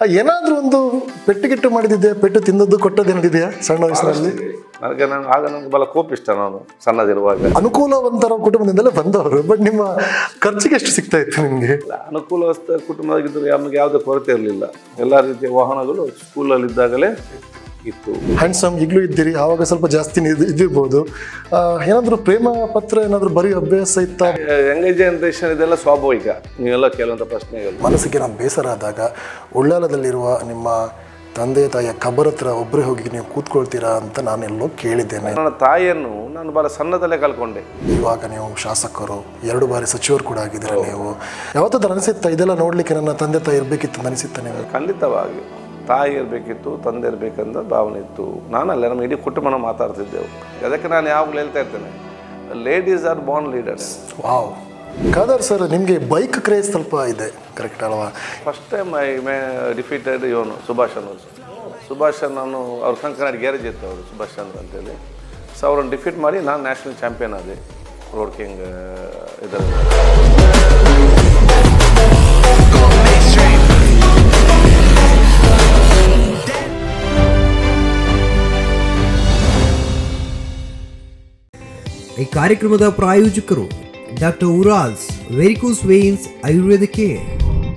ಏನಾದ್ರೂ ಒಂದು ಪೆಟ್ಟು ಮಾಡಿದ್ದೆ, ಪೆಟ್ಟು ತಿಂದದ್ದು ಕೊಟ್ಟದ್ದು ಏನಿದೆಯಾ ಸಣ್ಣ ವಯಸ್ಸಿನಲ್ಲಿ? ನನಗೆ ಬಹಳ ಕೋಪಿಷ್ಟ. ನಾನು ಸಣ್ಣದಿರುವಾಗ ಅನುಕೂಲವಂತರ ಕುಟುಂಬದಿಂದಲೇ ಬಂದವರು, ಬಟ್ ನಿಮ್ಮ ಖರ್ಚಿಗೆ ಎಷ್ಟು ಸಿಗ್ತಾ ಇತ್ತು ನಿಮಗೆ? ಅನುಕೂಲಸ್ಥ ಕುಟುಂಬದಾಗಿದ್ದರೆ ನಮಗೆ ಯಾವುದೇ ಕೊರತೆ ಇರಲಿಲ್ಲ. ಎಲ್ಲ ರೀತಿಯ ವಾಹನಗಳು ಸ್ಕೂಲಲ್ಲಿ ಇದ್ದಾಗಲೇ ಇತ್ತು. ಹ್ಯಾಂಡ್ಸಮ್ ಈಗಲೂ ಇದ್ದೀರಿ, ಆವಾಗ ಸ್ವಲ್ಪ ಜಾಸ್ತಿ ಇದ್ದಿರ್ಬೋದು. ಏನಾದರೂ ಪ್ರೇಮ ಪತ್ರ ಏನಾದರೂ ಬರೀ ಅಭ್ಯಾಸ ಇತ್ತ? ಯಂಗ್ ಜನರೇಷನ್ ಇದೆಲ್ಲ ಸ್ವಾಭಾವಿಕ. ನೀವೆಲ್ಲ ಕೇಳುವಂಥ ಪ್ರಶ್ನೆಗಳು. ಮನಸ್ಸಿಗೆ ನಾವು ಬೇಸರ ಆದಾಗ ಉಳ್ಳಾಲದಲ್ಲಿರುವ ನಿಮ್ಮ ತಂದೆ ತಾಯಿಯ ಕಬರ್ ಹತ್ರ ಒಬ್ಬರೇ ಹೋಗಿ ನೀವು ಕೂತ್ಕೊಳ್ತೀರಾ ಅಂತ ನಾನೆಲ್ಲೋ ಕೇಳಿದ್ದೇನೆ. ನನ್ನ ತಾಯಿಯನ್ನು ನಾನು ಬಹಳ ಸಣ್ಣದಲ್ಲೇ ಕಳ್ಕೊಂಡೆ. ಇವಾಗ ನೀವು ಶಾಸಕರು, 2 ಬಾರಿ ಸಚಿವರು ಕೂಡ ಆಗಿದ್ದೀರಾ. ನೀವು ಯಾವತ್ತಾದ್ರೂ ಅನಿಸುತ್ತಾ ಇದೆಲ್ಲ ನೋಡಲಿಕ್ಕೆ ನನ್ನ ತಂದೆ ತಾಯಿ ಇರಬೇಕಿತ್ತು ಅನಿಸುತ್ತಾ ನೀವು? ಖಂಡಿತವಾಗಿ ತಾಯಿ ಇರಬೇಕಿತ್ತು, ತಂದೆ ಇರಬೇಕಂತ ಭಾವನೆ ಇತ್ತು. ನಾನಲ್ಲ, ನಮ್ಮ ಇಡೀ ಕುಟುಂಬನ ಮಾತಾಡ್ತಿದ್ದೆವು. ಅದಕ್ಕೆ ನಾನು ಯಾವಾಗಲೂ ಹೇಳ್ತಾ ಇರ್ತೇನೆ, ladies are born leaders. Wow. Khader sir, ನಿಮಗೆ ಬೈಕ್ ಕ್ರೇಜ್ ಸ್ವಲ್ಪ ಇದೆ, ಕರೆಕ್ಟ್ ಅಲ್ವಾ? ಫಸ್ಟ್ ಟೈಮ್ ಐ ಡಿಫೀಟೆಡ್ ಇವನು ಸುಭಾಷ್ ಅನ್ನೋರು. ಸುಭಾಷ್ ನಾನು ಅವ್ರ ಕಂಕನಾಡಿ ಗ್ಯಾರೇಜ್ ಇತ್ತು ಅವರು, ಸುಭಾಷ್ ಚಂದ್ರ ಅಂತೇಳಿ. ಸೊ ಅವ್ರನ್ನ ಡಿಫೀಟ್ ಮಾಡಿ ನಾನು ನ್ಯಾಷನಲ್ ಚಾಂಪಿಯನ್ ಆದೆ ರೋಡ್ ಕಿಂಗ್ ಇದರಲ್ಲಿ. ಈ ಕಾರ್ಯಕ್ರಮದ ಪ್ರಾಯೋಜಕರು doctor Urals varicose veins Ayurveda care.